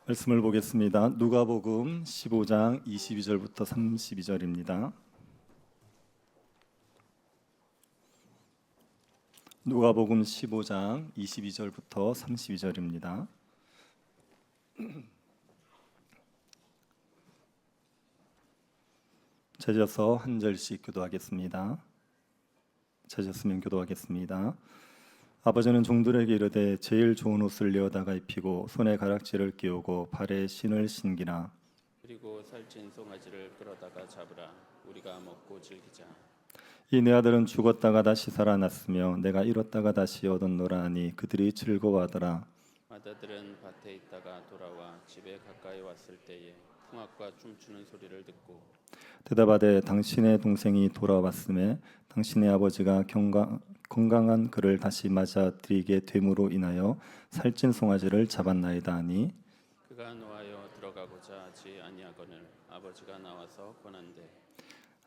말씀을 보겠습니다. 누가복음 15장 22절부터 32절입니다. 누가복음 15장 22절부터 32절입니다. 찾아서 한 절씩 교도하겠습니다. 찾았으면 교도하겠습니다. 아버지는 종들에게 이르되 제일 좋은 옷을 내어다가 입히고 손에 가락지를 끼우고 발에 신을 신기나 그리고 살찐 송아지를 끌어다가 잡으라. 우리가 먹고 즐기자. 이 내 아들은 죽었다가 다시 살아났으며 내가 잃었다가 다시 얻었노라 하니 그들이 즐거워하더라. 마다들은 밭에 있다가 돌아와 집에 가까이 왔을 때에 풍악과 춤추는 소리를 듣고 대답하되 당신의 동생이 돌아왔음에 당신의 아버지가 건강한 그를 다시 맞아들이게 됨으로 인하여 살찐 송아지를 잡았나이다 하니 그가 노하여 들어가고자 하지 아니하거늘 아버지가 나와서 권한대.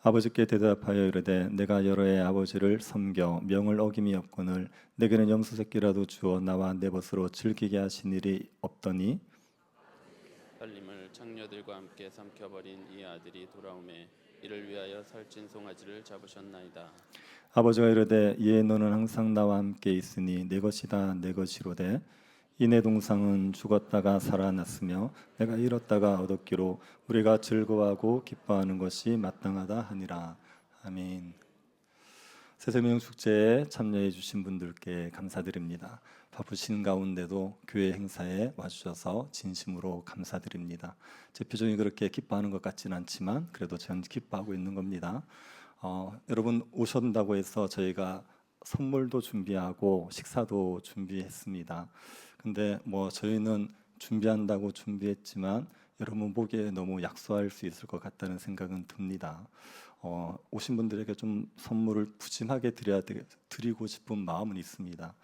아버지께 대답하여 이르되 내가 여러 해 아버지를 섬겨 명을 어김이 없거늘 내게는 염소 새끼라도 주어 나와 내 벗으로 즐기게 하신 일이 없더니 살림을 창녀들과 함께 삼켜버린 이 아들이 돌아오매 이를 위하여 살찐 송아지를 잡으셨나이다. 아버지가 이르되 이에 너는 항상 나와 함께 있으니 내 것이다 내 것이로되 이 내 동상은 죽었다가 살아났으며 내가 잃었다가 얻었기로 우리가 즐거워하고 기뻐하는 것이 마땅하다 하니라. 아멘. 새생명 축제에 참여해 주신 분들께 감사드립니다. 바쁘신 가운데도 교회 행사에 와주셔서 진심으로 감사드립니다. 제 표정이 그렇게 기뻐하는 것 같지는 않지만 그래도 저는 기뻐하고 있는 겁니다. 여러분 오신다고 해서 저희가 선물도 준비하고 식사도 준비했습니다. 근데 저희는 준비한다고 준비했지만 여러분 보기에 너무 약소할 수 있을 것 같다는 생각은 듭니다. 오신 분들에게 좀 선물을 푸짐하게 드리고 싶은 마음은 있습니다.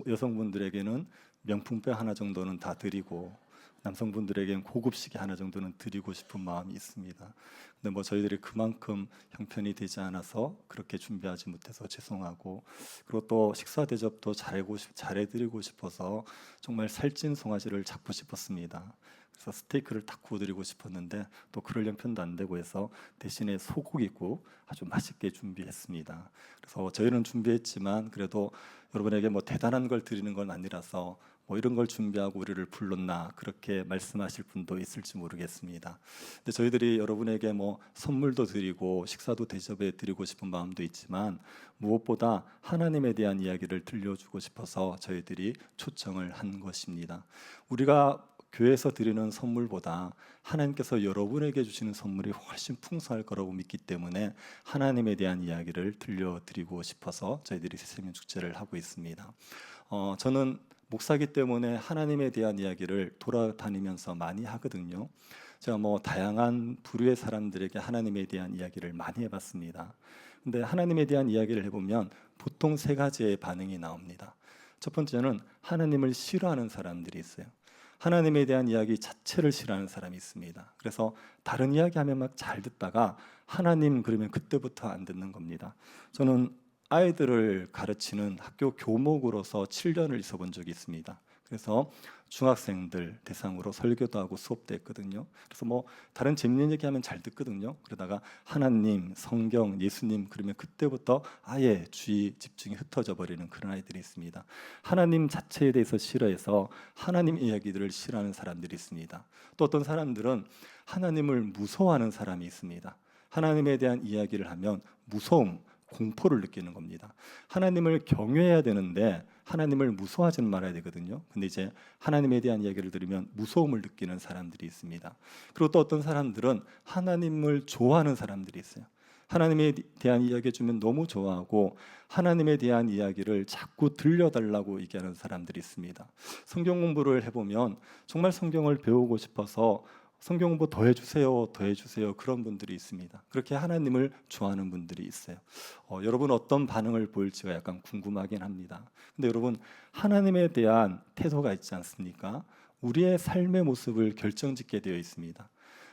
여성분들에게는 명품백 하나 정도는 다 드리고 남성분들에게는 고급 시계 하나 정도는 드리고 싶은 마음이 있습니다. 근데 저희들이 그만큼 형편이 되지 않아서 그렇게 준비하지 못해서 죄송하고, 그리고 또 식사 대접도 잘해드리고 싶어서 정말 살찐 송아지를 잡고 싶었습니다. 그래서 스테이크를 딱 구워드리고 싶었는데 또 그럴 형편도 안 되고 해서 대신에 소고기국 아주 맛있게 준비했습니다. 그래서 저희는 준비했지만 그래도 여러분에게 대단한 걸 드리는 건 아니라서 이런 걸 준비하고 우리를 불렀나 그렇게 말씀하실 분도 있을지 모르겠습니다. 근데 저희들이 여러분에게 선물도 드리고 식사도 대접해 드리고 싶은 마음도 있지만 무엇보다 하나님에 대한 이야기를 들려주고 싶어서 저희들이 초청을 한 것입니다. 우리가 교회에서 드리는 선물보다 하나님께서 여러분에게 주시는 선물이 훨씬 풍성할 거라고 믿기 때문에 하나님에 대한 이야기를 들려드리고 싶어서 저희들이 새생명 축제를 하고 있습니다. 저는 목사기 때문에 하나님에 대한 이야기를 돌아다니면서 많이 하거든요. 제가 다양한 부류의 사람들에게 하나님에 대한 이야기를 많이 해봤습니다. 근데 하나님에 대한 이야기를 해보면 보통 세 가지의 반응이 나옵니다. 첫 번째는 하나님을 싫어하는 사람들이 있어요. 하나님에 대한 이야기 자체를 싫어하는 사람이 있습니다. 그래서 다른 이야기하면 막 잘 듣다가 하나님 그러면 그때부터 안 듣는 겁니다. 저는 아이들을 가르치는 학교 교목으로서 7년을 있어 본 적이 있습니다. 그래서 중학생들 대상으로 설교도 하고 수업도 했거든요. 그래서 다른 재밌는 얘기하면 잘 듣거든요. 그러다가 하나님, 성경, 예수님 그러면 그때부터 아예 주의 집중이 흩어져 버리는 그런 아이들이 있습니다. 하나님 자체에 대해서 싫어해서 하나님 이야기들을 싫어하는 사람들이 있습니다. 또 어떤 사람들은 하나님을 무서워하는 사람이 있습니다. 하나님에 대한 이야기를 하면 무서움, 공포를 느끼는 겁니다. 하나님을 경외해야 되는데 하나님을 무서워하지는 말아야 되거든요. 근데 이제 하나님에 대한 이야기를 들으면 무서움을 느끼는 사람들이 있습니다. 그리고 또 어떤 사람들은 하나님을 좋아하는 사람들이 있어요. 하나님에 대한 이야기 해주면 너무 좋아하고 하나님에 대한 이야기를 자꾸 들려달라고 얘기하는 사람들이 있습니다. 성경 공부를 해보면 정말 성경을 배우고 싶어서 성경 공부 더 해주세요 그런 분들이 있습니다. 그렇게 하나님을 좋아하는 분들이 있어요. 여러분 어떤 반응을 보일지가 약간 궁금하긴 합니다. 근데 여러분 하나님에 대한 태도가 있지 않습니까? 우리의 삶의 모습을 결정짓게 되어 있습니다.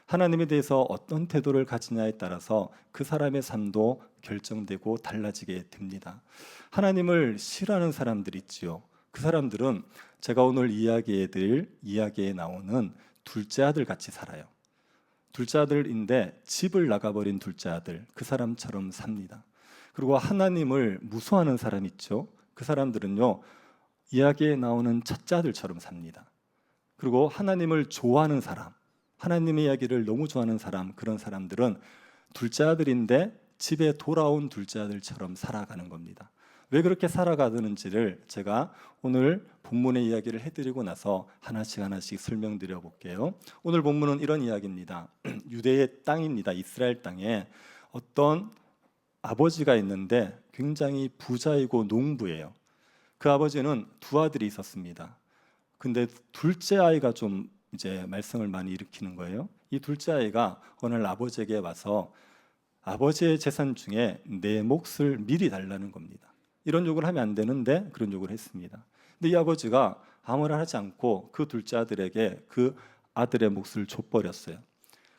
하나님에 대해서 어떤 태도를 가지냐에 따라서 그 사람의 삶도 결정되고 달라지게 됩니다. 하나님을 싫어하는 사람들이 있지요. 그 사람들은 제가 오늘 이야기해드릴 이야기에 나오는 둘째 아들 같이 살아요. 둘째 아들인데 집을 나가버린 둘째 아들, 그 사람처럼 삽니다. 그리고 하나님을 무서워하는 사람 있죠. 그 사람들은요, 이야기에 나오는 첫째 아들처럼 삽니다. 그리고 하나님을 좋아하는 사람, 하나님의 이야기를 너무 좋아하는 사람, 그런 사람들은 둘째 아들인데 집에 돌아온 둘째 아들처럼 살아가는 겁니다. 왜 그렇게 살아가는지를 제가 오늘 본문의 이야기를 해드리고 나서 하나씩 설명드려 볼게요. 오늘 본문은 이런 이야기입니다. 유대의 땅입니다. 이스라엘 땅에 어떤 아버지가 있는데 굉장히 부자이고 농부예요. 그 아버지는 두 아들이 있었습니다. 근데 둘째 아이가 좀 이제 말썽을 많이 일으키는 거예요. 이 둘째 아이가 어느 날 아버지에게 와서 아버지의 재산 중에 내 몫을 미리 달라는 겁니다. 이런 요구를 하면 안 되는데 그런 요구를 했습니다. 근데 이 아버지가 아무 말 하지 않고 그 둘째 아들에게 그 아들의 몫을 줘버렸어요.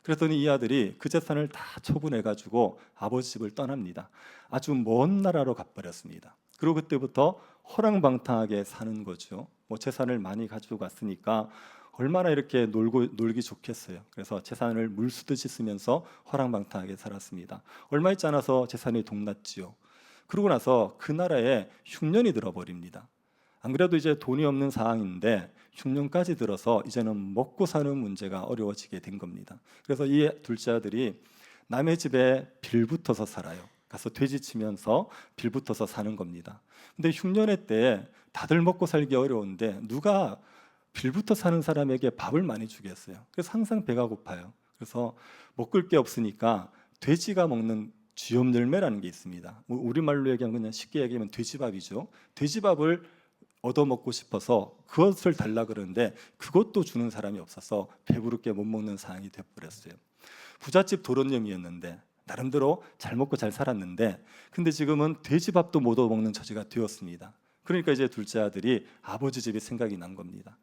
그랬더니 이 아들이 그 재산을 다 처분해가지고 아버지 집을 떠납니다. 아주 먼 나라로 가버렸습니다. 그리고 그때부터 허랑방탕하게 사는 거죠. 뭐 재산을 많이 가지고 갔으니까 얼마나 이렇게 놀기 좋겠어요. 그래서 재산을 물쓰듯이 쓰면서 허랑방탕하게 살았습니다. 얼마 있지 않아서 재산이 동났지요. 그러고 나서 그 나라에 흉년이 들어버립니다. 안 그래도 이제 돈이 없는 상황인데 흉년까지 들어서 이제는 먹고 사는 문제가 어려워지게 된 겁니다. 그래서 이 둘째 아들이 남의 집에 빌붙어서 살아요. 가서 돼지 치면서 빌붙어서 사는 겁니다. 근데 흉년의 때에 다들 먹고 살기 어려운데 누가 빌붙어 사는 사람에게 밥을 많이 주겠어요. 그래서 항상 배가 고파요. 그래서 먹을 게 없으니까 돼지가 먹는 쥐염열매라는 게 있습니다. 우리말로 얘기하면 그냥 쉽게 얘기하면 돼지밥이죠. 돼지밥을 얻어먹고 싶어서 그것을 달라 그러는데 그것도 주는 사람이 없어서 배부르게 못 먹는 상황이 되어버렸어요. 부잣집 도련님이었는데 나름대로 잘 먹고 잘 살았는데 근데 지금은 돼지밥도 못 얻어먹는 처지가 되었습니다. 그러니까 이제 둘째 아들이 아버지 집이 생각이 난 겁니다.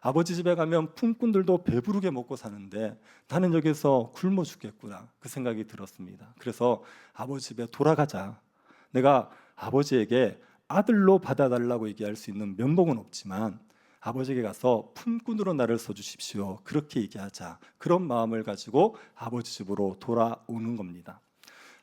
아버지 집에 가면 품꾼들도 배부르게 먹고 사는데 나는 여기서 굶어 죽겠구나, 그 생각이 들었습니다. 그래서 아버지 집에 돌아가자. 내가 아버지에게 아들로 받아달라고 얘기할 수 있는 면목은 없지만 아버지에게 가서 품꾼으로 나를 써주십시오, 그렇게 얘기하자. 그런 마음을 가지고 아버지 집으로 돌아오는 겁니다.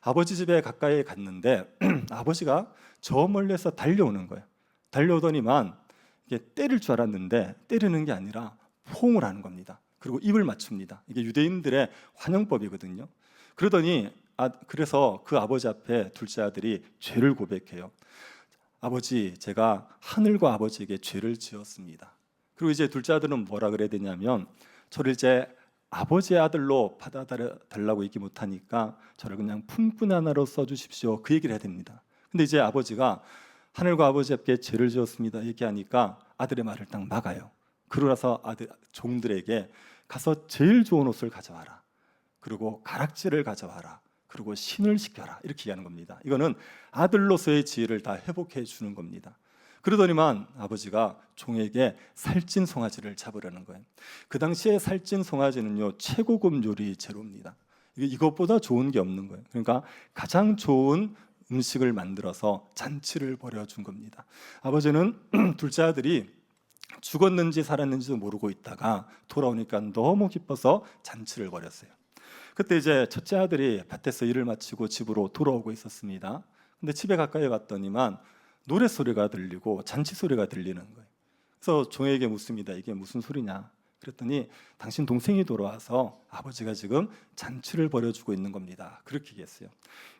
아버지 집에 가까이 갔는데 아버지가 저 멀리서 달려오는 거예요. 달려오더니만 이게 때릴 줄 알았는데 때리는 게 아니라 포옹을 하는 겁니다. 그리고 입을 맞춥니다. 이게 유대인들의 환영법이거든요. 그러더니 그래서 그 아버지 앞에 둘째 아들이 죄를 고백해요. 아버지, 제가 하늘과 아버지에게 죄를 지었습니다. 그리고 이제 둘째 아들은 뭐라 그래야 되냐면 저를 이제 아버지의 아들로 받아달라고 얘기 못하니까 저를 그냥 품꾼 하나로 써주십시오, 그 얘기를 해야 됩니다. 근데 이제 아버지가 하늘과 아버지께 죄를 지었습니다 얘기하니까 아들의 말을 딱 막아요. 그러고 나서 아들 종들에게 가서 제일 좋은 옷을 가져와라, 그리고 가락지를 가져와라, 그리고 신을 시켜라, 이렇게 얘기하는 겁니다. 이거는 아들로서의 지혜를 다 회복해 주는 겁니다. 그러더니만 아버지가 종에게 살찐 송아지를 잡으려는 거예요. 그 당시에 살찐 송아지는요 최고급 요리 재료입니다. 이것보다 좋은 게 없는 거예요. 그러니까 가장 좋은 음식을 만들어서 잔치를 벌여준 겁니다. 아버지는 둘째 아들이 죽었는지 살았는지도 모르고 있다가 돌아오니까 너무 기뻐서 잔치를 벌였어요. 그때 이제 첫째 아들이 밭에서 일을 마치고 집으로 돌아오고 있었습니다. 근데 집에 가까이 갔더니만 노래 소리가 들리고 잔치 소리가 들리는 거예요. 그래서 종에게 묻습니다. 이게 무슨 소리냐? 그랬더니 당신 동생이 돌아와서 아버지가 지금 잔치를 벌여주고 있는 겁니다, 그렇게 얘기했어요.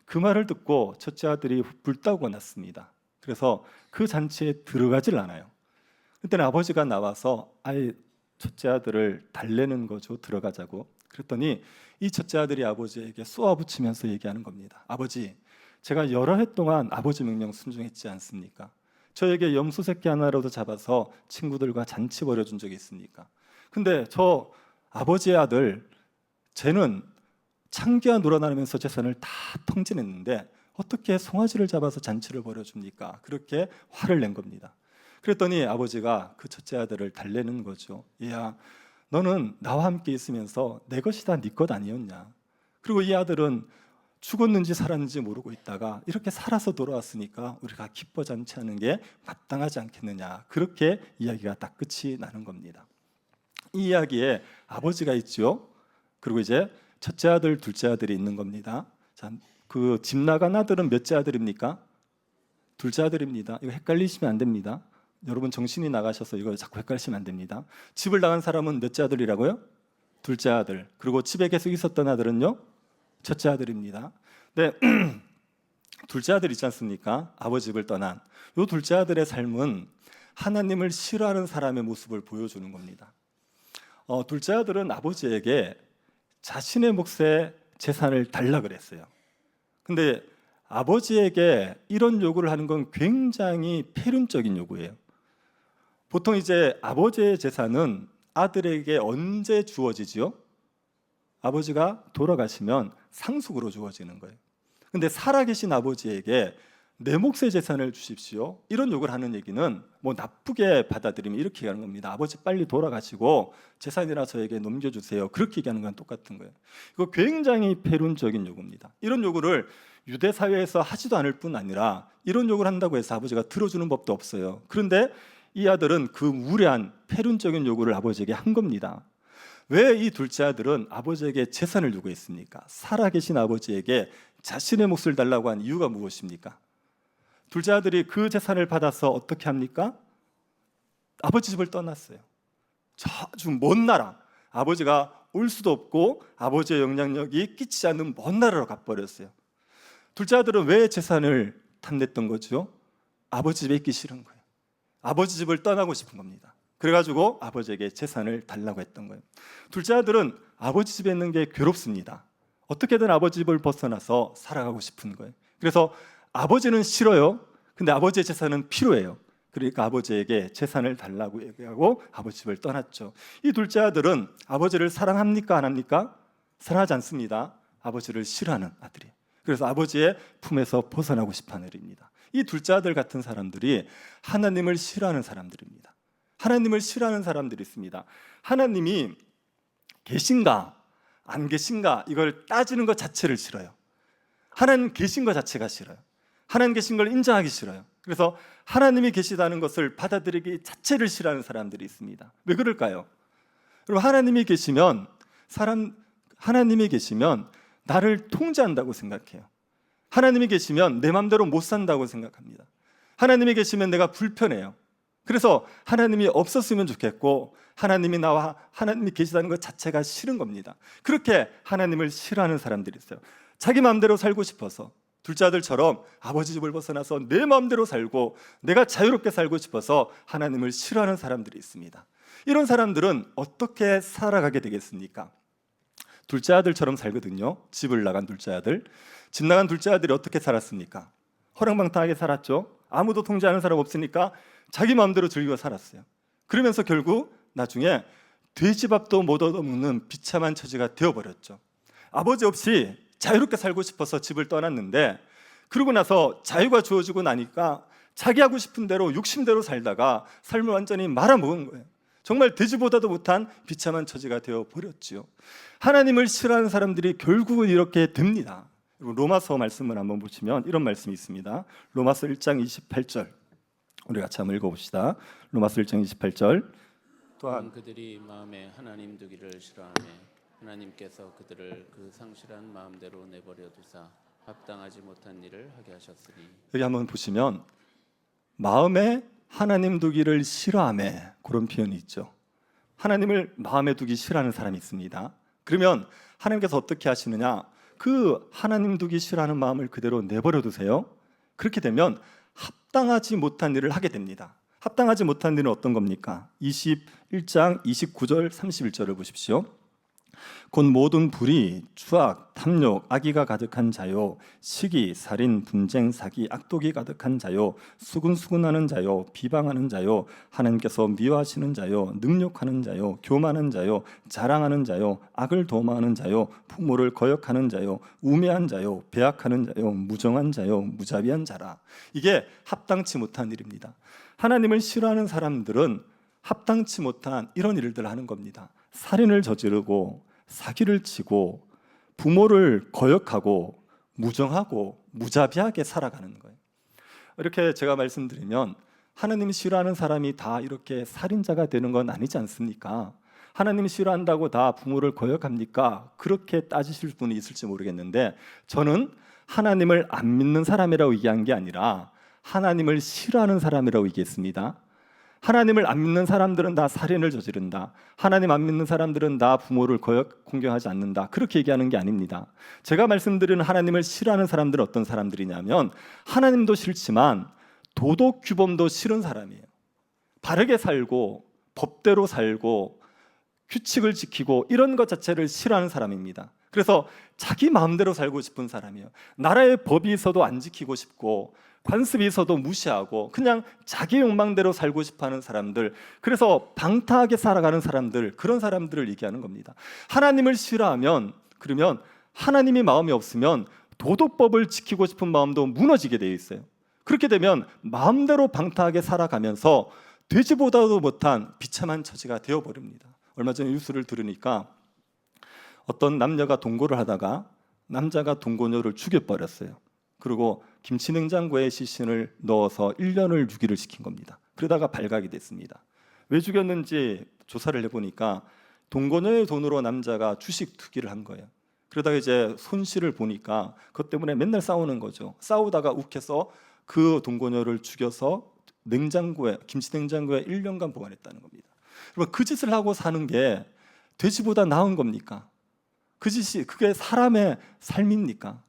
그 말을 듣고 첫째 아들이 불타고 났습니다. 그래서 그 잔치에 들어가질 않아요. 그때는 아버지가 나와서 아예 첫째 아들을 달래는 거죠. 들어가자고. 그랬더니 이 첫째 아들이 아버지에게 쏘아붙이면서 얘기하는 겁니다. 아버지, 제가 여러 해 동안 아버지 명령 순종했지 않습니까? 저에게 염소 새끼 하나라도 잡아서 친구들과 잔치 벌여준 적이 있습니까? 근데 저 아버지의 아들 쟤는 창기와 놀아나면서 재산을 다 탕진했는데 어떻게 송아지를 잡아서 잔치를 벌여줍니까? 그렇게 화를 낸 겁니다. 그랬더니 아버지가 그 첫째 아들을 달래는 거죠. 얘야, 너는 나와 함께 있으면서 내 것이 다 네 것 아니었냐? 그리고 이 아들은 죽었는지 살았는지 모르고 있다가 이렇게 살아서 돌아왔으니까 우리가 기뻐 잔치하는 게 마땅하지 않겠느냐, 그렇게 이야기가 딱 끝이 나는 겁니다. 이 이야기에 아버지가 있죠. 그리고 이제 첫째 아들, 둘째 아들이 있는 겁니다. 자, 그 집 나간 아들은 몇째 아들입니까? 둘째 아들입니다. 이거 헷갈리시면 안 됩니다. 여러분 정신이 나가셔서 이거 자꾸 헷갈리시면 안 됩니다. 집을 나간 사람은 몇째 아들이라고요? 둘째 아들. 그리고 집에 계속 있었던 아들은요? 첫째 아들입니다. 네, 둘째 아들 있지 않습니까? 아버지 집을 떠난 이 둘째 아들의 삶은 하나님을 싫어하는 사람의 모습을 보여주는 겁니다. 둘째 아들은 아버지에게 자신의 몫의 재산을 달라 그랬어요. 근데 아버지에게 이런 요구를 하는 건 굉장히 폐륜적인 요구예요. 보통 이제 아버지의 재산은 아들에게 언제 주어지지요? 아버지가 돌아가시면 상속으로 주어지는 거예요. 근데 살아계신 아버지에게 내 몫의 재산을 주십시오, 이런 요구를 하는 얘기는 뭐 나쁘게 받아들이면 이렇게 얘기하는 겁니다. 아버지 빨리 돌아가시고 재산이나 저에게 넘겨주세요, 그렇게 얘기하는 건 똑같은 거예요. 이거 굉장히 폐륜적인 요구입니다. 이런 요구를 유대 사회에서 하지도 않을 뿐 아니라 이런 요구를 한다고 해서 아버지가 들어주는 법도 없어요. 그런데 이 아들은 그 무례한 폐륜적인 요구를 아버지에게 한 겁니다. 왜 이 둘째 아들은 아버지에게 재산을 요구했습니까? 살아계신 아버지에게 자신의 몫을 달라고 한 이유가 무엇입니까? 둘째 아들이 그 재산을 받아서 어떻게 합니까? 아버지 집을 떠났어요. 아주 먼 나라, 아버지가 올 수도 없고 아버지의 영향력이 끼치지 않는 먼 나라로 가버렸어요. 둘째 아들은 왜 재산을 탐냈던 거죠? 아버지 집에 있기 싫은 거예요. 아버지 집을 떠나고 싶은 겁니다. 그래가지고 아버지에게 재산을 달라고 했던 거예요. 둘째 아들은 아버지 집에 있는 게 괴롭습니다. 어떻게든 아버지 집을 벗어나서 살아가고 싶은 거예요. 그래서 아버지는 싫어요. 근데 아버지의 재산은 필요해요. 그러니까 아버지에게 재산을 달라고 얘기하고 아버지 집을 떠났죠. 이 둘째 아들은 아버지를 사랑합니까? 안 합니까? 사랑하지 않습니다. 아버지를 싫어하는 아들이에요. 그래서 아버지의 품에서 벗어나고 싶어하는 아들입니다. 이 둘째 아들 같은 사람들이 하나님을 싫어하는 사람들입니다. 하나님을 싫어하는 사람들이 있습니다. 하나님이 계신가 안 계신가 이걸 따지는 것 자체를 싫어요. 하나님 계신 것 자체가 싫어요. 하나님 계신 걸 인정하기 싫어요. 그래서 하나님이 계시다는 것을 받아들이기 자체를 싫어하는 사람들이 있습니다. 왜 그럴까요? 여러분, 하나님이 계시면 나를 통제한다고 생각해요. 하나님이 계시면 내 마음대로 못 산다고 생각합니다. 하나님이 계시면 내가 불편해요. 그래서 하나님이 없었으면 좋겠고 하나님이 계시다는 것 자체가 싫은 겁니다. 그렇게 하나님을 싫어하는 사람들이 있어요. 자기 마음대로 살고 싶어서, 둘째 아들처럼 아버지 집을 벗어나서 내 마음대로 살고 내가 자유롭게 살고 싶어서 하나님을 싫어하는 사람들이 있습니다. 이런 사람들은 어떻게 살아가게 되겠습니까? 둘째 아들처럼 살거든요. 집을 나간 둘째 아들. 집 나간 둘째 아들이 어떻게 살았습니까? 허랑방탕하게 살았죠. 아무도 통제하는 사람 없으니까 자기 마음대로 즐기고 살았어요. 그러면서 결국 나중에 돼지밥도 못 얻어먹는 비참한 처지가 되어버렸죠. 아버지 없이 자유롭게 살고 싶어서 집을 떠났는데, 그러고 나서 자유가 주어지고 나니까 자기 하고 싶은 대로 욕심대로 살다가 삶을 완전히 말아먹은 거예요. 정말 돼지보다도 못한 비참한 처지가 되어버렸지요. 하나님을 싫어하는 사람들이 결국은 이렇게 됩니다. 로마서 말씀을 한번 보시면 이런 말씀이 있습니다. 로마서 1장 28절 우리 같이 한번 읽어봅시다. 로마서 1장 28절. 또한 그들이 마음에 하나님 두기를 싫어하며 하나님께서 그들을 그 상실한 마음대로 내버려 두사 합당하지 못한 일을 하게 하셨으니. 여기 한번 보시면 마음에 하나님 두기를 싫어하며, 그런 표현이 있죠. 하나님을 마음에 두기 싫어하는 사람이 있습니다. 그러면 하나님께서 어떻게 하시느냐? 그 하나님 두기 싫어하는 마음을 그대로 내버려 두세요. 그렇게 되면 합당하지 못한 일을 하게 됩니다. 합당하지 못한 일은 어떤 겁니까? 21장 29절 31절을 보십시오. 곧 모든 불의, 추악, 탐욕, 악의가 가득한 자요, 시기, 살인, 분쟁, 사기, 악독이 가득한 자요, 수근수근하는 자요, 비방하는 자요, 하나님께서 미워하시는 자요, 능욕하는 자요, 교만한 자요, 자랑하는 자요, 악을 도모하는 자요, 부모를 거역하는 자요, 우매한 자요, 배악하는 자요, 무정한 자요, 무자비한 자라. 이게 합당치 못한 일입니다. 하나님을 싫어하는 사람들은 합당치 못한 이런 일들을 하는 겁니다. 살인을 저지르고 사기를 치고 부모를 거역하고 무정하고 무자비하게 살아가는 거예요. 이렇게 제가 말씀드리면 하나님 싫어하는 사람이 다 이렇게 살인자가 되는 건 아니지 않습니까? 하나님 싫어한다고 다 부모를 거역합니까? 그렇게 따지실 분이 있을지 모르겠는데 저는 하나님을 안 믿는 사람이라고 얘기한 게 아니라 하나님을 싫어하는 사람이라고 얘기했습니다. 하나님을 안 믿는 사람들은 다 살인을 저지른다. 하나님 안 믿는 사람들은 다 부모를 공경하지 않는다. 그렇게 얘기하는 게 아닙니다. 제가 말씀드리는 하나님을 싫어하는 사람들은 어떤 사람들이냐면 하나님도 싫지만 도덕 규범도 싫은 사람이에요. 바르게 살고 법대로 살고 규칙을 지키고 이런 것 자체를 싫어하는 사람입니다. 그래서 자기 마음대로 살고 싶은 사람이에요. 나라의 법이 있어도 안 지키고 싶고 관습이 있어도 무시하고 그냥 자기 욕망대로 살고 싶어하는 사람들, 그래서 방탕하게 살아가는 사람들, 그런 사람들을 얘기하는 겁니다. 하나님을 싫어하면, 그러면 하나님이 마음이 없으면 도덕법을 지키고 싶은 마음도 무너지게 되어 있어요. 그렇게 되면 마음대로 방탕하게 살아가면서 돼지보다도 못한 비참한 처지가 되어버립니다. 얼마 전에 뉴스를 들으니까 어떤 남녀가 동거를 하다가 남자가 동거녀를 죽여버렸어요. 그리고 김치냉장고에 시신을 넣어서 1년을 유기를 시킨 겁니다. 그러다가 발각이 됐습니다. 왜 죽였는지 조사를 해보니까 동거녀의 돈으로 남자가 주식 투기를 한 거예요. 그러다가 이제 손실을 보니까 그것 때문에 맨날 싸우는 거죠. 싸우다가 욱해서 그 동거녀를 죽여서 냉장고에, 김치냉장고에 1년간 보관했다는 겁니다. 그러면 그 짓을 하고 사는 게 돼지보다 나은 겁니까? 그 짓이 그게 사람의 삶입니까?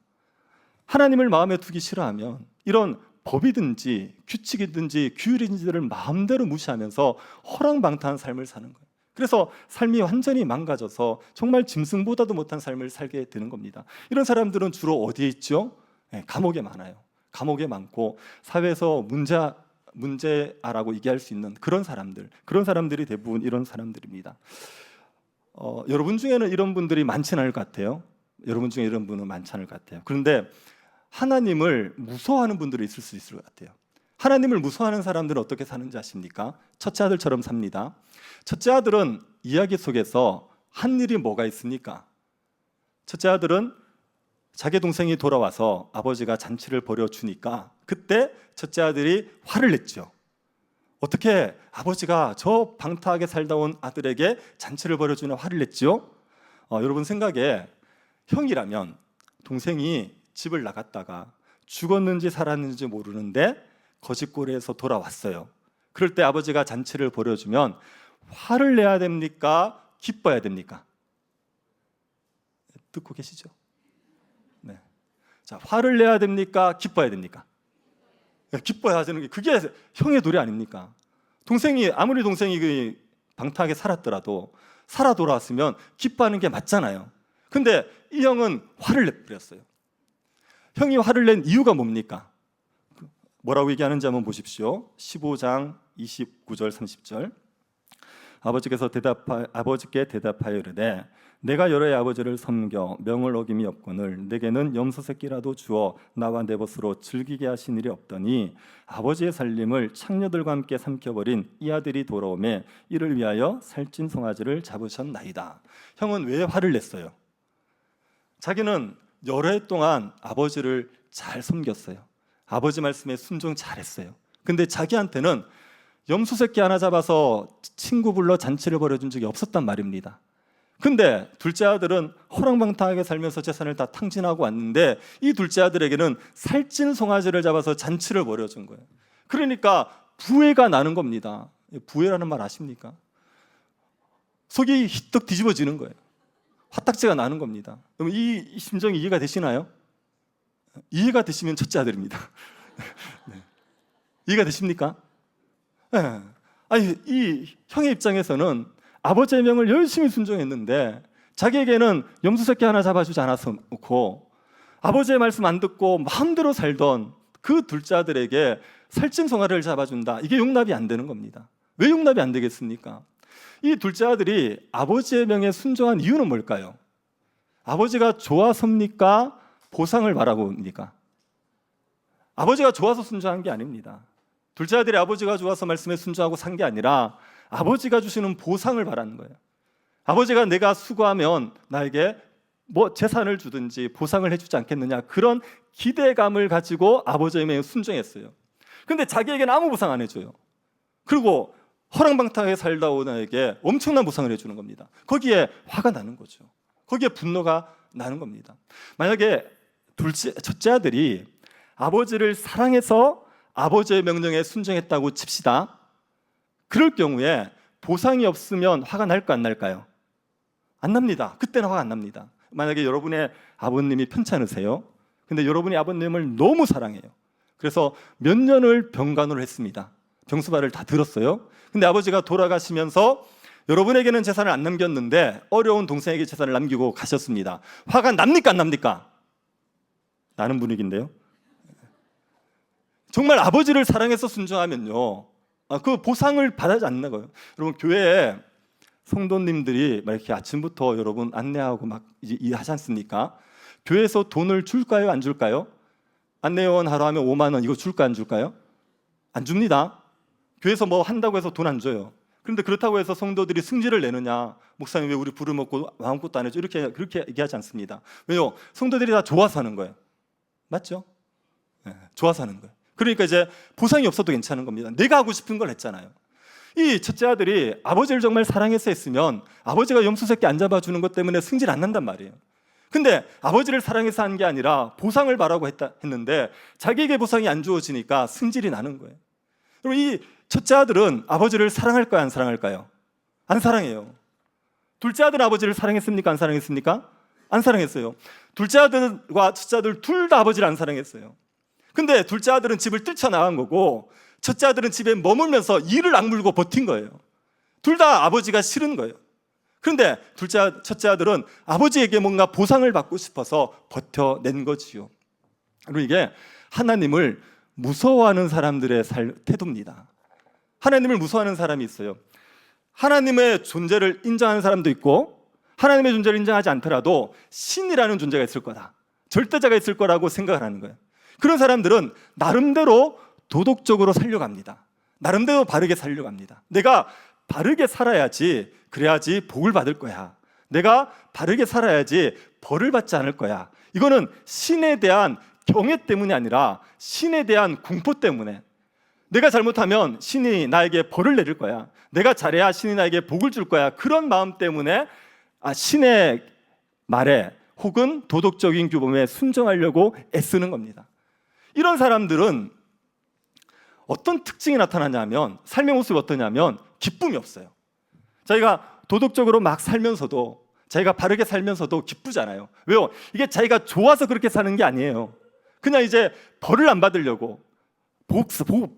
하나님을 마음에 두기 싫어하면 이런 법이든지 규칙이든지 규율이든지를 마음대로 무시하면서 허랑방탕한 삶을 사는 거예요. 그래서 삶이 완전히 망가져서 정말 짐승보다도 못한 삶을 살게 되는 겁니다. 이런 사람들은 주로 어디에 있죠? 감옥에 많아요. 감옥에 많고 사회에서 문제아라고 얘기할 수 있는 그런 사람들이 대부분 이런 사람들입니다. 여러분 중에는 이런 분들이 많지는 않을 것 같아요. 여러분 중에 이런 분은 많지 않을 것 같아요. 그런데 하나님을 무서워하는 분들이 있을 수 있을 것 같아요. 하나님을 무서워하는 사람들은 어떻게 사는지 아십니까? 첫째 아들처럼 삽니다. 첫째 아들은 이야기 속에서 한 일이 뭐가 있습니까? 첫째 아들은 자기 동생이 돌아와서 아버지가 잔치를 벌여주니까 그때 첫째 아들이 화를 냈죠. 어떻게 아버지가 저 방탕하게 살다 온 아들에게 잔치를 벌여주냐 화를 냈죠. 여러분 생각에 형이라면 동생이 집을 나갔다가 죽었는지 살았는지 모르는데 거짓골에서 돌아왔어요. 그럴 때 아버지가 잔치를 벌여주면 화를 내야 됩니까? 기뻐야 됩니까? 듣고 계시죠? 네. 자, 화를 내야 됩니까? 기뻐야 됩니까? 기뻐야 하는 게 그게 형의 도리 아닙니까? 아무리 동생이 그 방탕하게 살았더라도 살아 돌아왔으면 기뻐하는 게 맞잖아요. 근데 이 형은 화를 내버렸어요. 형이 화를 낸 이유가 뭡니까? 뭐라고 얘기하는지 한번 보십시오. 15장 29절 30절. 아버지께 대답하여 이르되 내가 여러의 아버지를 섬겨 명을 어김이 없거늘 내게는 염소 새끼라도 주어 나와 내 벗으로 즐기게 하신 일이 없더니 아버지의 살림을 창녀들과 함께 삼켜버린 이 아들이 돌아오매 이를 위하여 살찐 송아지를 잡으셨나이다. 형은 왜 화를 냈어요? 자기는 여러 해 동안 아버지를 잘 섬겼어요. 아버지 말씀에 순종 잘했어요. 근데 자기한테는 염소 새끼 하나 잡아서 친구 불러 잔치를 벌여준 적이 없었단 말입니다. 근데 둘째 아들은 호랑방탕하게 살면서 재산을 다 탕진하고 왔는데 이 둘째 아들에게는 살찐 송아지를 잡아서 잔치를 벌여준 거예요. 그러니까 부해가 나는 겁니다. 부해라는 말 아십니까? 속이 희떡 뒤집어지는 거예요. 화딱지가 나는 겁니다. 그럼 이 심정이 이해가 되시나요? 이해가 되시면 첫째 아들입니다. 네. 이해가 되십니까? 네. 아니, 이 형의 입장에서는 아버지의 명을 열심히 순종했는데 자기에게는 염소 새끼 하나 잡아주지 않았고 아버지의 말씀 안 듣고 마음대로 살던 그 둘째 아들에게 살찐 송아지를 잡아준다. 이게 용납이 안 되는 겁니다. 왜 용납이 안 되겠습니까? 이 둘째 아들이 아버지의 명에 순종한 이유는 뭘까요? 아버지가 좋아서입니까? 보상을 바라고 합니까? 아버지가 좋아서 순종한 게 아닙니다. 둘째 아들이 아버지가 좋아서 말씀에 순종하고 산 게 아니라 아버지가 주시는 보상을 바라는 거예요. 아버지가 내가 수고하면 나에게 뭐 재산을 주든지 보상을 해주지 않겠느냐, 그런 기대감을 가지고 아버지의 명에 순종했어요. 근데 자기에게는 아무 보상 안 해줘요. 그리고 허랑방탕하게 살다 온 아이에게 엄청난 보상을 해주는 겁니다. 거기에 화가 나는 거죠. 거기에 분노가 나는 겁니다. 만약에 첫째 아들이 아버지를 사랑해서 아버지의 명령에 순종했다고 칩시다. 그럴 경우에 보상이 없으면 화가 날까 안 날까요? 안 납니다. 그때는 화가 안 납니다. 만약에 여러분의 아버님이 편찮으세요. 근데 여러분이 아버님을 너무 사랑해요. 그래서 몇 년을 병간호를 했습니다. 병수발을 다 들었어요. 근데 아버지가 돌아가시면서 여러분에게는 재산을 안 남겼는데 어려운 동생에게 재산을 남기고 가셨습니다. 화가 납니까 안 납니까? 나는 분위기인데요. 정말 아버지를 사랑해서 순종하면요, 그 보상을 받아지 않는 거예요. 여러분, 교회에 성도님들이 막 이렇게 아침부터 여러분 안내하고 막 이제 일하지 않습니까? 교회에서 돈을 줄까요 안 줄까요? 안내원 하러 하면 5만 원, 이거 줄까 안 줄까요? 안 줍니다. 교회에서 뭐 한다고 해서 돈 안 줘요. 그런데 그렇다고 해서 성도들이 승질을 내느냐, 목사님 왜 우리 부르먹고 아무것도 안 해줘, 그렇게 얘기하지 않습니다. 왜요? 성도들이 다 좋아서 하는 거예요. 맞죠? 네, 좋아서 하는 거예요. 그러니까 이제 보상이 없어도 괜찮은 겁니다. 내가 하고 싶은 걸 했잖아요. 이 첫째 아들이 아버지를 정말 사랑해서 했으면 아버지가 염소 새끼 안 잡아주는 것 때문에 승질 안 난단 말이에요. 근데 아버지를 사랑해서 한 게 아니라 보상을 바라고 했는데 자기에게 보상이 안 주어지니까 승질이 나는 거예요. 그럼 이 첫째 아들은 아버지를 사랑할까요 안 사랑할까요? 안 사랑해요. 둘째 아들은 아버지를 사랑했습니까 안 사랑했습니까? 안 사랑했어요. 둘째 아들과 첫째 아들 둘 다 아버지를 안 사랑했어요. 근데 둘째 아들은 집을 뛰쳐나간 거고 첫째 아들은 집에 머물면서 이를 악물고 버틴 거예요. 둘 다 아버지가 싫은 거예요. 그런데 첫째 아들은 아버지에게 뭔가 보상을 받고 싶어서 버텨낸 거지요. 그리고 이게 하나님을 무서워하는 사람들의 태도입니다. 하나님을 무서워하는 사람이 있어요. 하나님의 존재를 인정하는 사람도 있고 하나님의 존재를 인정하지 않더라도 신이라는 존재가 있을 거다, 절대자가 있을 거라고 생각을 하는 거예요. 그런 사람들은 나름대로 도덕적으로 살려고 합니다. 나름대로 바르게 살려고 합니다. 내가 바르게 살아야지, 그래야지 복을 받을 거야. 내가 바르게 살아야지 벌을 받지 않을 거야. 이거는 신에 대한 경외 때문이 아니라 신에 대한 공포 때문에, 내가 잘못하면 신이 나에게 벌을 내릴 거야, 내가 잘해야 신이 나에게 복을 줄 거야, 그런 마음 때문에 신의 말에 혹은 도덕적인 규범에 순종하려고 애쓰는 겁니다. 이런 사람들은 어떤 특징이 나타나냐면, 삶의 모습이 어떠냐면 기쁨이 없어요. 자기가 도덕적으로 막 살면서도, 자기가 바르게 살면서도 기쁘잖아요. 왜요? 이게 자기가 좋아서 그렇게 사는 게 아니에요. 그냥 이제 벌을 안 받으려고,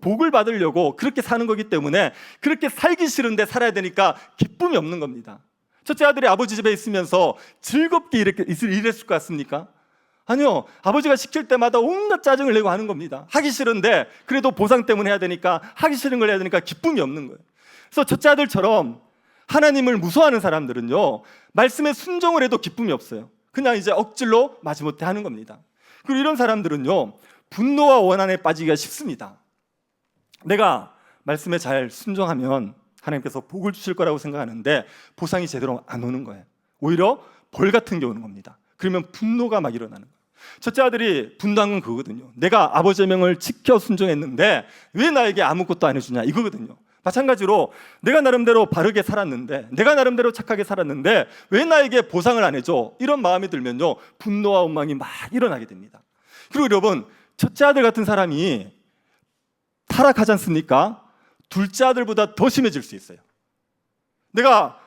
복을 받으려고 그렇게 사는 거기 때문에 그렇게 살기 싫은데 살아야 되니까 기쁨이 없는 겁니다. 첫째 아들이 아버지 집에 있으면서 즐겁게 일했을 것 같습니까? 아니요. 아버지가 시킬 때마다 온갖 짜증을 내고 하는 겁니다. 하기 싫은데 그래도 보상 때문에 해야 되니까, 하기 싫은 걸 해야 되니까 기쁨이 없는 거예요. 그래서 첫째 아들처럼 하나님을 무서워하는 사람들은요, 말씀에 순종을 해도 기쁨이 없어요. 그냥 이제 억지로 마지못해 하는 겁니다. 그리고 이런 사람들은요, 분노와 원한에 빠지기가 쉽습니다. 내가 말씀에 잘 순종하면 하나님께서 복을 주실 거라고 생각하는데 보상이 제대로 안 오는 거예요. 오히려 벌 같은 게 오는 겁니다. 그러면 분노가 막 일어나는 거예요. 첫째 아들이 분노한 건 그거거든요. 내가 아버지의 명을 지켜 순종했는데 왜 나에게 아무것도 안 해주냐, 이거거든요. 마찬가지로 내가 나름대로 바르게 살았는데, 내가 나름대로 착하게 살았는데 왜 나에게 보상을 안 해줘, 이런 마음이 들면요, 분노와 원망이 막 일어나게 됩니다. 그리고 여러분, 첫째 아들 같은 사람이 타락하지 않습니까? 둘째 아들보다 더 심해질 수 있어요. 내가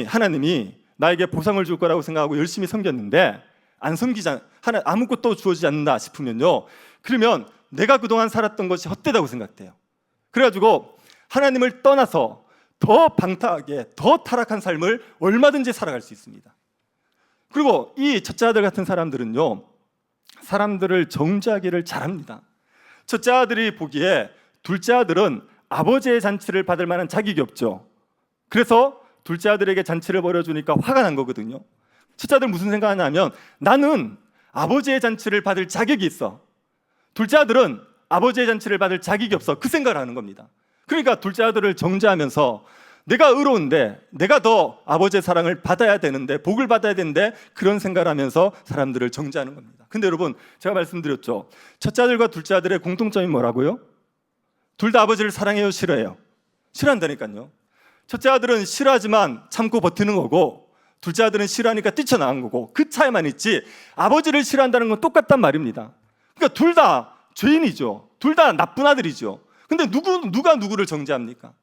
하나님이 나에게 보상을 줄 거라고 생각하고 열심히 섬겼는데 안 섬기자, 아무것도 주어지지 않는다 싶으면요, 그러면 내가 그동안 살았던 것이 헛되다고 생각돼요. 그래가지고 하나님을 떠나서 더 방탕하게, 더 타락한 삶을 얼마든지 살아갈 수 있습니다. 그리고 이 첫째 아들 같은 사람들은요, 사람들을 정죄하기를 잘합니다. 첫째 아들이 보기에 둘째 아들은 아버지의 잔치를 받을 만한 자격이 없죠. 그래서 둘째 아들에게 잔치를 벌여주니까 화가 난 거거든요. 첫째 아들 무슨 생각하냐면, 나는 아버지의 잔치를 받을 자격이 있어. 둘째 아들은 아버지의 잔치를 받을 자격이 없어. 그 생각을 하는 겁니다. 그러니까 둘째 아들을 정죄하면서 내가 의로운데, 내가 더 아버지의 사랑을 받아야 되는데, 복을 받아야 되는데, 그런 생각을 하면서 사람들을 정죄하는 겁니다. 근데 여러분, 제가 말씀드렸죠. 첫째 아들과 둘째 아들의 공통점이 뭐라고요? 둘 다 아버지를 사랑해요, 싫어해요? 싫어한다니까요. 첫째 아들은 싫어하지만 참고 버티는 거고, 둘째 아들은 싫어하니까 뛰쳐나간 거고, 그 차이만 있지 아버지를 싫어한다는 건 똑같단 말입니다. 그러니까 둘 다 죄인이죠. 둘 다 나쁜 아들이죠. 근데 누가 누구를 정죄합니까?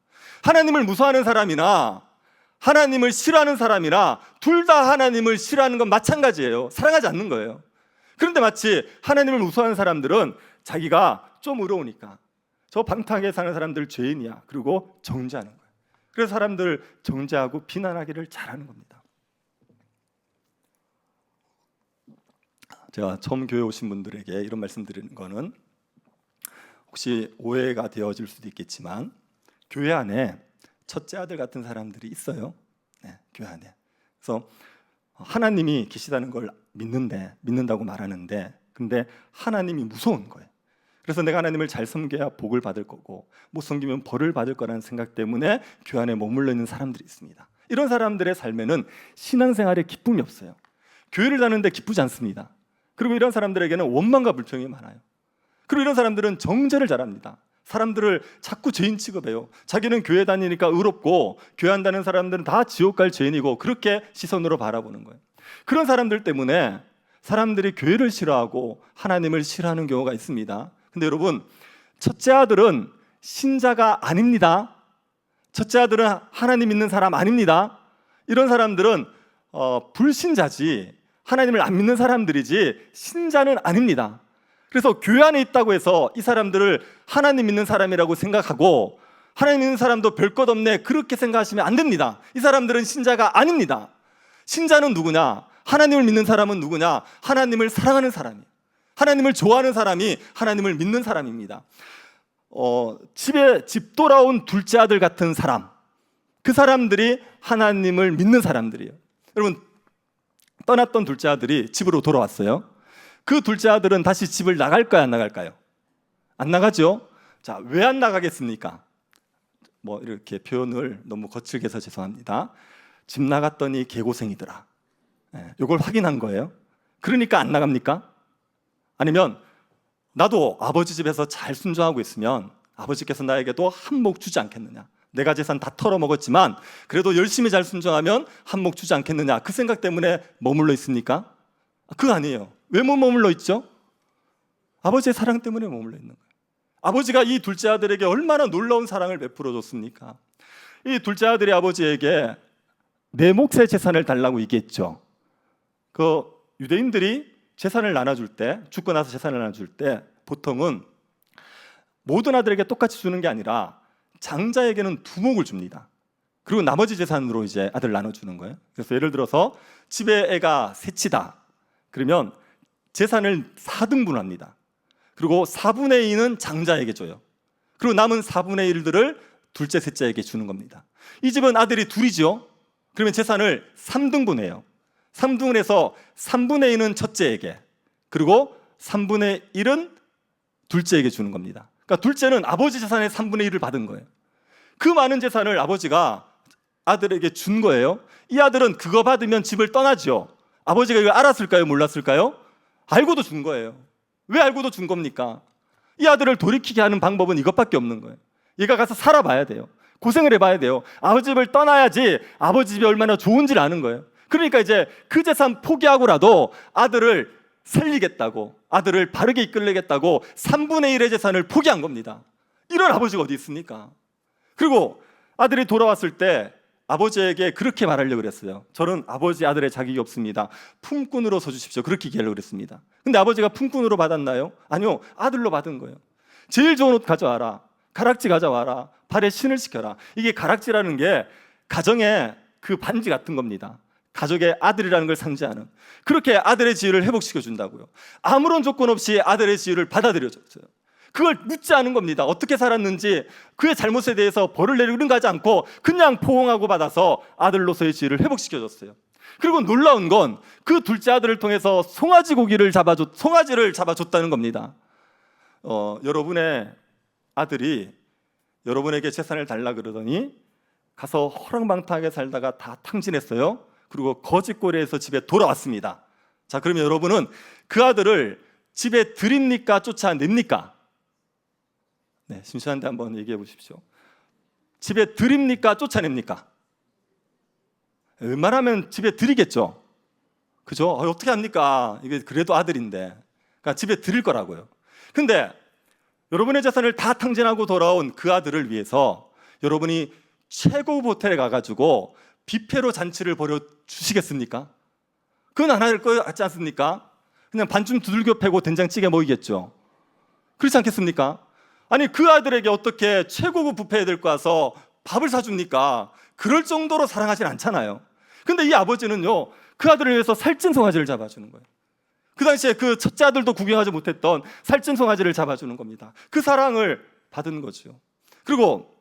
하나님을 무서워하는 사람이나 하나님을 싫어하는 사람이나 둘 다 하나님을 싫어하는 건 마찬가지예요. 사랑하지 않는 거예요. 그런데 마치 하나님을 무서워하는 사람들은 자기가 좀 의로우니까 저 방탕하게 사는 사람들 죄인이야, 그리고 정죄하는 거예요. 그래서 사람들 정죄하고 비난하기를 잘하는 겁니다. 제가 처음 교회 오신 분들에게 이런 말씀 드리는 거는, 혹시 오해가 되어질 수도 있겠지만 교회 안에 첫째 아들 같은 사람들이 있어요. 네, 교회 안에. 그래서 하나님이 계시다는 걸 믿는다고 말하는데, 근데 하나님이 무서운 거예요. 그래서 내가 하나님을 잘 섬겨야 복을 받을 거고, 못 섬기면 벌을 받을 거라는 생각 때문에 교회 안에 머물러 있는 사람들이 있습니다. 이런 사람들의 삶에는 신앙생활에 기쁨이 없어요. 교회를 다니는데 기쁘지 않습니다. 그리고 이런 사람들에게는 원망과 불평이 많아요. 그리고 이런 사람들은 정죄를 잘합니다. 사람들을 자꾸 죄인 취급해요. 자기는 교회 다니니까 의롭고, 교회 안 다니는 사람들은 다 지옥 갈 죄인이고, 그렇게 시선으로 바라보는 거예요. 그런 사람들 때문에 사람들이 교회를 싫어하고 하나님을 싫어하는 경우가 있습니다. 근데 여러분, 첫째 아들은 신자가 아닙니다. 첫째 아들은 하나님 믿는 사람 아닙니다. 이런 사람들은 불신자지, 하나님을 안 믿는 사람들이지 신자는 아닙니다. 그래서 교회 안에 있다고 해서 이 사람들을 하나님 믿는 사람이라고 생각하고, 하나님 믿는 사람도 별 것 없네, 그렇게 생각하시면 안 됩니다. 이 사람들은 신자가 아닙니다. 신자는 누구냐? 하나님을 믿는 사람은 누구냐? 하나님을 사랑하는 사람이, 하나님을 좋아하는 사람이 하나님을 믿는 사람입니다. 집 돌아온 둘째 아들 같은 사람, 그 사람들이 하나님을 믿는 사람들이에요. 여러분, 떠났던 둘째 아들이 집으로 돌아왔어요. 그 둘째 아들은 다시 집을 나갈까요, 안 나갈까요? 안 나가죠. 자, 왜 안 나가겠습니까? 이렇게 표현을 너무 거칠게 해서 죄송합니다. 집 나갔더니 개고생이더라. 이걸 확인한 거예요. 그러니까 안 나갑니까? 아니면 나도 아버지 집에서 잘 순종하고 있으면 아버지께서 나에게도 한몫 주지 않겠느냐, 내가 재산 다 털어먹었지만 그래도 열심히 잘 순종하면 한몫 주지 않겠느냐, 그 생각 때문에 머물러 있습니까? 그거 아니에요. 왜 머물러 있죠? 아버지의 사랑 때문에 머물러 있는 거예요. 아버지가 이 둘째 아들에게 얼마나 놀라운 사랑을 베풀어 줬습니까? 이 둘째 아들이 아버지에게 내 몫의 재산을 달라고 얘기했죠. 그 유대인들이 재산을 나눠줄 때, 죽고 나서 재산을 나눠줄 때 보통은 모든 아들에게 똑같이 주는 게 아니라 장자에게는 2몫을 줍니다. 그리고 나머지 재산으로 이제 아들 나눠주는 거예요. 그래서 예를 들어서 집에 애가 셋이다. 그러면 재산을 4등분합니다. 그리고 4분의 2는 장자에게 줘요. 그리고 남은 4분의 1들을 둘째, 셋째에게 주는 겁니다. 이 집은 아들이 둘이죠. 그러면 재산을 3등분해요. 3등을 해서 3분의 2는 첫째에게, 그리고 3분의 1은 둘째에게 주는 겁니다. 그러니까 둘째는 아버지 재산의 3분의 1을 받은 거예요. 그 많은 재산을 아버지가 아들에게 준 거예요. 이 아들은 그거 받으면 집을 떠나죠. 아버지가 이걸 알았을까요, 몰랐을까요? 알고도 준 거예요. 왜 알고도 준 겁니까? 이 아들을 돌이키게 하는 방법은 이것밖에 없는 거예요. 얘가 가서 살아봐야 돼요. 고생을 해봐야 돼요. 아버지 집을 떠나야지 아버지 집이 얼마나 좋은지를 아는 거예요. 그러니까 이제 그 재산 포기하고라도 아들을 살리겠다고, 아들을 바르게 이끌려겠다고 3분의 1의 재산을 포기한 겁니다. 이런 아버지가 어디 있습니까? 그리고 아들이 돌아왔을 때 아버지에게 그렇게 말하려고 그랬어요. 저는 아버지 아들의 자격이 없습니다. 품꾼으로 서주십시오. 그렇게 얘기하려고 그랬습니다. 근데 아버지가 품꾼으로 받았나요? 아니요, 아들로 받은 거예요. 제일 좋은 옷 가져와라, 가락지 가져와라, 발에 신을 시켜라. 이게 가락지라는 게 가정의 그 반지 같은 겁니다. 가족의 아들이라는 걸 상징하는. 그렇게 아들의 지위를 회복시켜 준다고요. 아무런 조건 없이 아들의 지위를 받아들여 줬어요. 그걸 묻지 않은 겁니다. 어떻게 살았는지, 그의 잘못에 대해서 벌을 내리고 이런 거 하지 않고 그냥 포옹하고 받아서 아들로서의 지위를 회복시켜 줬어요. 그리고 놀라운 건 그 둘째 아들을 통해서 송아지를 잡아줬다는 겁니다. 여러분의 아들이 여러분에게 재산을 달라 그러더니 가서 허랑방탕하게 살다가 다 탕진했어요. 그리고 거짓고리에서 집에 돌아왔습니다. 자, 그러면 여러분은 그 아들을 집에 들입니까? 쫓아냅니까? 네, 심심한데 한번 얘기해 보십시오. 집에 들입니까? 쫓아냅니까? 웬만하면 집에 들이겠죠. 그죠? 어떻게 합니까? 이게 그래도 아들인데. 그러니까 집에 들일 거라고요. 근데 여러분의 재산을 다 탕진하고 돌아온 그 아들을 위해서 여러분이 최고급 호텔에 가가지고 뷔페로 잔치를 벌여 주시겠습니까? 그건 안 할 거 같지 않습니까? 그냥 반쯤 두들겨 패고 된장찌개 먹이겠죠. 그렇지 않겠습니까? 아니, 그 아들에게 어떻게 최고급 뷔페에 들고 와서 밥을 사줍니까? 그럴 정도로 사랑하진 않잖아요. 근데 이 아버지는요, 그 아들을 위해서 살찐 송아지를 잡아주는 거예요. 그 당시에 그 첫째 아들도 구경하지 못했던 살찐 송아지를 잡아주는 겁니다. 그 사랑을 받은 거죠. 그리고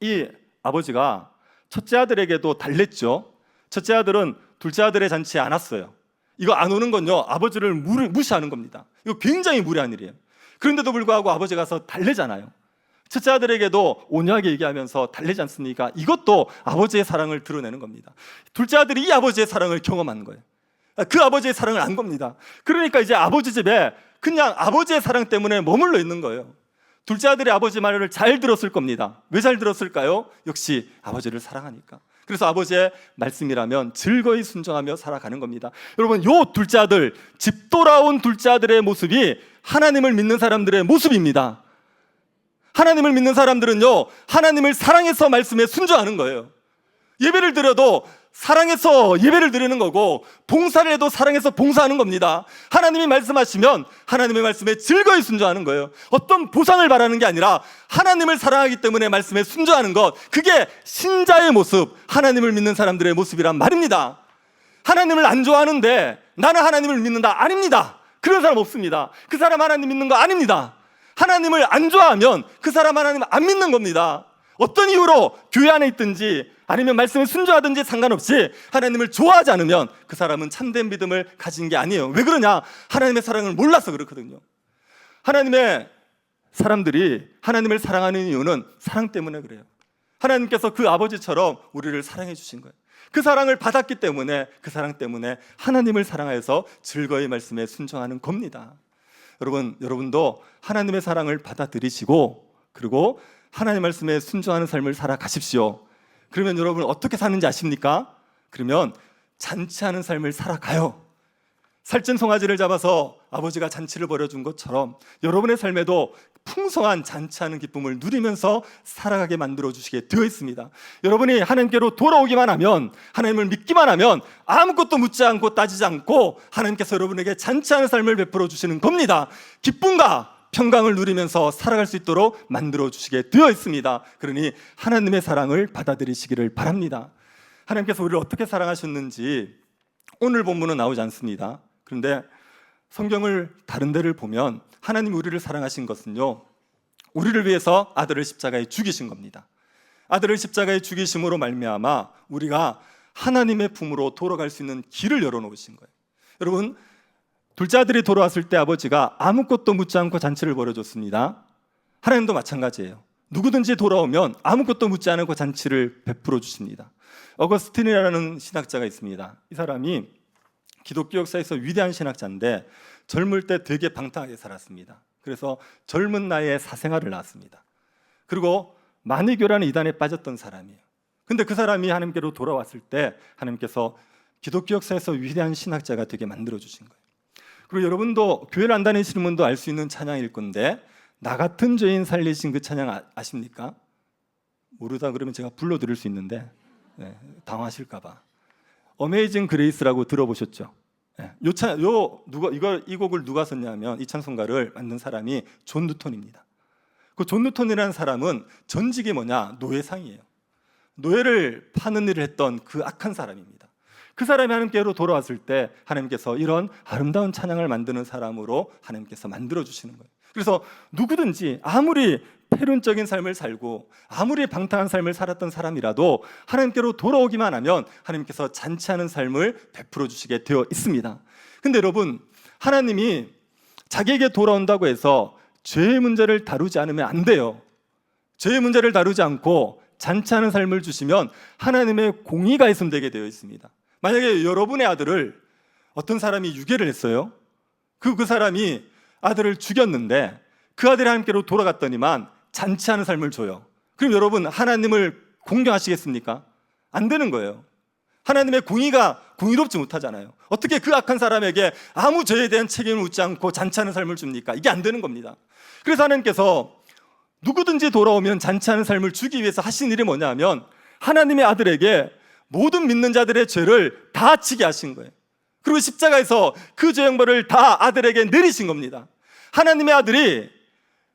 이 아버지가 첫째 아들에게도 달랬죠. 첫째 아들은 둘째 아들의 잔치에 안 왔어요. 이거 안 오는 건요, 아버지를 무시하는 겁니다. 이거 굉장히 무례한 일이에요. 그런데도 불구하고 아버지가 가서 달래잖아요. 첫째 아들에게도 온유하게 얘기하면서 달래지 않습니까? 이것도 아버지의 사랑을 드러내는 겁니다. 둘째 아들이 이 아버지의 사랑을 경험하는 거예요. 그 아버지의 사랑을 안 겁니다. 그러니까 이제 아버지 집에 그냥 아버지의 사랑 때문에 머물러 있는 거예요. 둘째 아들이 아버지 말을 잘 들었을 겁니다. 왜 잘 들었을까요? 역시 아버지를 사랑하니까. 그래서 아버지의 말씀이라면 즐거이 순종하며 살아가는 겁니다. 여러분, 요 둘째 아들, 집 돌아온 둘째 아들의 모습이 하나님을 믿는 사람들의 모습입니다. 하나님을 믿는 사람들은요, 하나님을 사랑해서 말씀에 순종하는 거예요. 예배를 드려도 사랑해서 예배를 드리는 거고, 봉사를 해도 사랑해서 봉사하는 겁니다. 하나님이 말씀하시면 하나님의 말씀에 즐거이 순종하는 거예요. 어떤 보상을 바라는 게 아니라 하나님을 사랑하기 때문에 말씀에 순종하는 것, 그게 신자의 모습, 하나님을 믿는 사람들의 모습이란 말입니다. 하나님을 안 좋아하는데 나는 하나님을 믿는다? 아닙니다. 그런 사람 없습니다. 그 사람 하나님 믿는 거 아닙니다. 하나님을 안 좋아하면 그 사람 하나님 안 믿는 겁니다. 어떤 이유로 교회 안에 있든지 아니면 말씀에 순종하든지 상관없이 하나님을 좋아하지 않으면 그 사람은 참된 믿음을 가진 게 아니에요. 왜 그러냐? 하나님의 사랑을 몰라서 그렇거든요. 하나님의 사람들이 하나님을 사랑하는 이유는 사랑 때문에 그래요. 하나님께서 그 아버지처럼 우리를 사랑해 주신 거예요. 그 사랑을 받았기 때문에, 그 사랑 때문에 하나님을 사랑해서 즐거이 말씀에 순종하는 겁니다. 여러분도 하나님의 사랑을 받아들이시고, 그리고 하나님 말씀에 순종하는 삶을 살아가십시오. 그러면 여러분 어떻게 사는지 아십니까? 그러면 잔치하는 삶을 살아가요. 살찐 송아지를 잡아서 아버지가 잔치를 벌여준 것처럼 여러분의 삶에도 풍성한 잔치하는 기쁨을 누리면서 살아가게 만들어주시게 되어 있습니다. 여러분이 하나님께로 돌아오기만 하면, 하나님을 믿기만 하면 아무것도 묻지 않고 따지지 않고 하나님께서 여러분에게 잔치하는 삶을 베풀어 주시는 겁니다. 기쁨과 평강을 누리면서 살아갈 수 있도록 만들어주시게 되어 있습니다. 그러니 하나님의 사랑을 받아들이시기를 바랍니다. 하나님께서 우리를 어떻게 사랑하셨는지 오늘 본문은 나오지 않습니다. 그런데 성경을 다른 데를 보면 하나님이 우리를 사랑하신 것은요, 우리를 위해서 아들을 십자가에 죽이신 겁니다. 아들을 십자가에 죽이심으로 말미암아 우리가 하나님의 품으로 돌아갈 수 있는 길을 열어놓으신 거예요. 여러분, 둘째 아들이 돌아왔을 때 아버지가 아무것도 묻지 않고 잔치를 벌여줬습니다. 하나님도 마찬가지예요. 누구든지 돌아오면 아무것도 묻지 않고 잔치를 베풀어 주십니다. 어거스틴이라는 신학자가 있습니다. 이 사람이 기독교 역사에서 위대한 신학자인데 젊을 때 되게 방탕하게 살았습니다. 그래서 젊은 나이에 사생활을 낳았습니다. 그리고 만이교라는 이단에 빠졌던 사람이에요. 근데 그 사람이 하나님께로 돌아왔을 때 하나님께서 기독교 역사에서 위대한 신학자가 되게 만들어 주신 거예요. 그리고 여러분도 교회를 안 다니시는 분도 알 수 있는 찬양일 건데, 나 같은 죄인 살리신 그 찬양 아십니까? 모르다 그러면 제가 불러드릴 수 있는데 당황하실까 봐. 어메이징 그레이스라고 들어보셨죠? 이 곡을 누가 썼냐면, 이 찬송가를 만든 사람이 존 뉴턴입니다. 그 존 뉴턴이라는 사람은 전직이 뭐냐? 노예상이에요. 노예를 파는 일을 했던 그 악한 사람입니다. 그 사람이 하나님께로 돌아왔을 때 하나님께서 이런 아름다운 찬양을 만드는 사람으로 하나님께서 만들어주시는 거예요. 그래서 누구든지 아무리 폐륜적인 삶을 살고 아무리 방탕한 삶을 살았던 사람이라도 하나님께로 돌아오기만 하면 하나님께서 잔치하는 삶을 베풀어 주시게 되어 있습니다. 근데 여러분, 하나님이 자기에게 돌아온다고 해서 죄의 문제를 다루지 않으면 안 돼요. 죄의 문제를 다루지 않고 잔치하는 삶을 주시면 하나님의 공의가 있음되게 되어 있습니다. 만약에 여러분의 아들을 어떤 사람이 유괴를 했어요. 그 사람이 아들을 죽였는데 그 아들이 하나님께로 돌아갔더니만 잔치하는 삶을 줘요. 그럼 여러분 하나님을 공경하시겠습니까? 안 되는 거예요. 하나님의 공의가 공의롭지 못하잖아요. 어떻게 그 악한 사람에게 아무 죄에 대한 책임을 묻지 않고 잔치하는 삶을 줍니까? 이게 안 되는 겁니다. 그래서 하나님께서 누구든지 돌아오면 잔치하는 삶을 주기 위해서 하신 일이 뭐냐 하면 하나님의 아들에게 모든 믿는 자들의 죄를 다 지게 하신 거예요. 그리고 십자가에서 그 죄 형벌을 다 아들에게 내리신 겁니다. 하나님의 아들이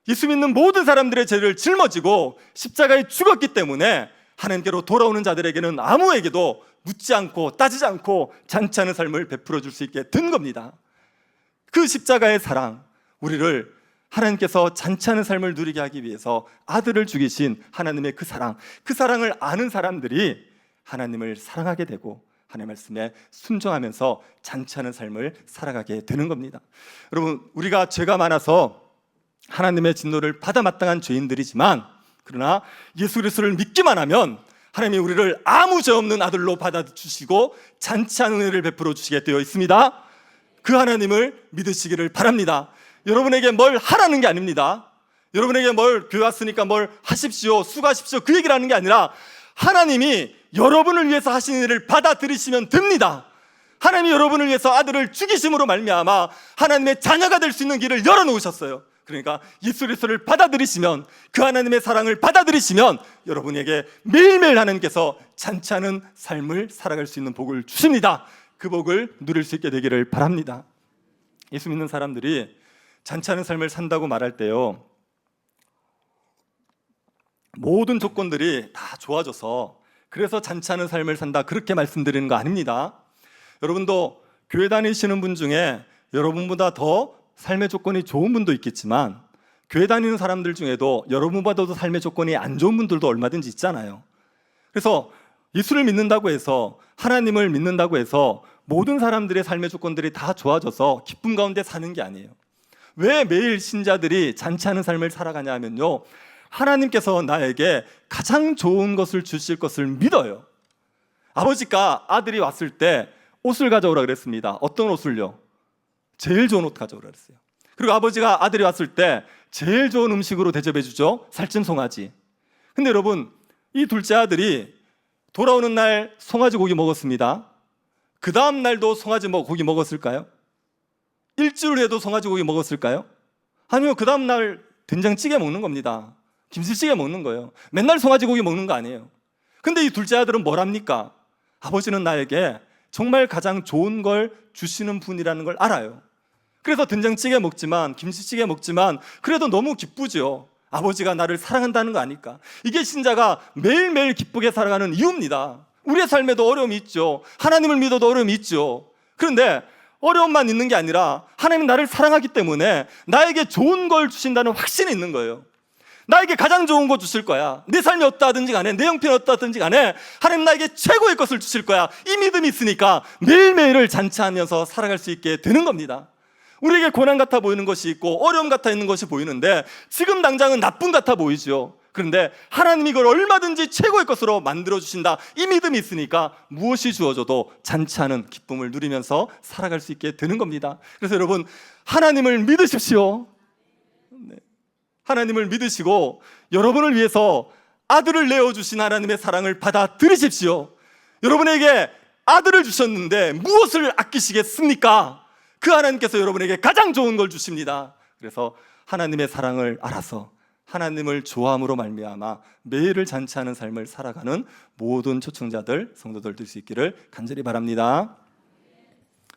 예수 믿는 모든 사람들의 죄를 짊어지고 십자가에 죽었기 때문에 하나님께로 돌아오는 자들에게는 아무에게도 묻지 않고 따지지 않고 잔치하는 삶을 베풀어 줄 수 있게 된 겁니다. 그 십자가의 사랑, 우리를 하나님께서 잔치하는 삶을 누리게 하기 위해서 아들을 죽이신 하나님의 그 사랑을 아는 사람들이 하나님을 사랑하게 되고 하나님의 말씀에 순종하면서 잔치하는 삶을 살아가게 되는 겁니다. 여러분, 우리가 죄가 많아서 하나님의 진노를 받아 마땅한 죄인들이지만, 그러나 예수 그리스도를 믿기만 하면 하나님이 우리를 아무 죄 없는 아들로 받아주시고 잔치하는 은혜를 베풀어 주시게 되어 있습니다. 그 하나님을 믿으시기를 바랍니다. 여러분에게 뭘 하라는 게 아닙니다. 여러분에게 뭘 교회 왔으니까 뭘 하십시오, 수고하십시오, 그 얘기를 하는 게 아니라 하나님이 여러분을 위해서 하신 일을 받아들이시면 됩니다. 하나님이 여러분을 위해서 아들을 죽이심으로 말미암아 하나님의 자녀가 될 수 있는 길을 열어놓으셨어요. 그러니까 예수 그리스도를 받아들이시면, 그 하나님의 사랑을 받아들이시면 여러분에게 매일매일 하나님께서 잔치하는 삶을 살아갈 수 있는 복을 주십니다. 그 복을 누릴 수 있게 되기를 바랍니다. 예수 믿는 사람들이 잔치하는 삶을 산다고 말할 때요, 모든 조건들이 다 좋아져서 그래서 잔치하는 삶을 산다, 그렇게 말씀드리는 거 아닙니다. 여러분도 교회 다니시는 분 중에 여러분보다 더 삶의 조건이 좋은 분도 있겠지만, 교회 다니는 사람들 중에도 여러분보다도 삶의 조건이 안 좋은 분들도 얼마든지 있잖아요. 그래서 예수를 믿는다고 해서, 하나님을 믿는다고 해서 모든 사람들의 삶의 조건들이 다 좋아져서 기쁨 가운데 사는 게 아니에요. 왜 매일 신자들이 잔치하는 삶을 살아가냐 하면요, 하나님께서 나에게 가장 좋은 것을 주실 것을 믿어요. 아버지가 아들이 왔을 때 옷을 가져오라 그랬습니다. 어떤 옷을요? 제일 좋은 옷 가져오라 그랬어요. 그리고 아버지가 아들이 왔을 때 제일 좋은 음식으로 대접해 주죠. 살찐 송아지. 근데 여러분, 이 둘째 아들이 돌아오는 날 송아지 고기 먹었습니다. 그 다음 날도 송아지 고기 먹었을까요? 일주일 후에도 송아지 고기 먹었을까요? 아니요, 그 다음 날 된장찌개 먹는 겁니다. 김치찌개 먹는 거예요. 맨날 송아지 고기 먹는 거 아니에요. 근데 이 둘째 아들은 뭘 합니까? 아버지는 나에게 정말 가장 좋은 걸 주시는 분이라는 걸 알아요. 그래서 된장찌개 먹지만, 김치찌개 먹지만 그래도 너무 기쁘죠. 아버지가 나를 사랑한다는 거 아니까. 이게 신자가 매일매일 기쁘게 살아가는 이유입니다. 우리의 삶에도 어려움이 있죠. 하나님을 믿어도 어려움이 있죠. 그런데 어려움만 있는 게 아니라 하나님은 나를 사랑하기 때문에 나에게 좋은 걸 주신다는 확신이 있는 거예요. 나에게 가장 좋은 거 주실 거야. 내 삶이 어떠하든지 간에, 내 형편이 어떠하든지 간에 하나님 나에게 최고의 것을 주실 거야. 이 믿음이 있으니까 매일매일을 잔치하면서 살아갈 수 있게 되는 겁니다. 우리에게 고난 같아 보이는 것이 있고 어려움 같아 있는 것이 보이는데 지금 당장은 나쁨 같아 보이죠. 그런데 하나님이 이걸 얼마든지 최고의 것으로 만들어주신다, 이 믿음이 있으니까 무엇이 주어져도 잔치하는 기쁨을 누리면서 살아갈 수 있게 되는 겁니다. 그래서 여러분, 하나님을 믿으십시오. 네. 하나님을 믿으시고 여러분을 위해서 아들을 내어주신 하나님의 사랑을 받아들이십시오. 여러분에게 아들을 주셨는데 무엇을 아끼시겠습니까? 그 하나님께서 여러분에게 가장 좋은 걸 주십니다. 그래서 하나님의 사랑을 알아서 하나님을 좋아함으로 말미암아 매일을 잔치하는 삶을 살아가는 모든 초청자들, 성도들 될 수 있기를 간절히 바랍니다.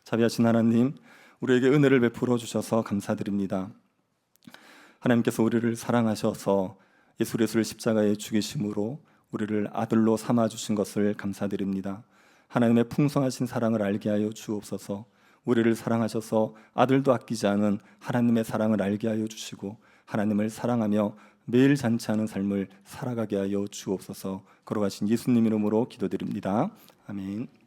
자비하신 하나님, 우리에게 은혜를 베풀어 주셔서 감사드립니다. 하나님께서 우리를 사랑하셔서 예수 그리스도를 십자가에 죽이심으로 우리를 아들로 삼아 주신 것을 감사드립니다. 하나님의 풍성하신 사랑을 알게 하여 주옵소서. 우리를 사랑하셔서 아들도 아끼지 않은 하나님의 사랑을 알게 하여 주시고 하나님을 사랑하며 매일 잔치하는 삶을 살아가게 하여 주옵소서. 걸어가신 예수님 이름으로 기도드립니다. 아멘.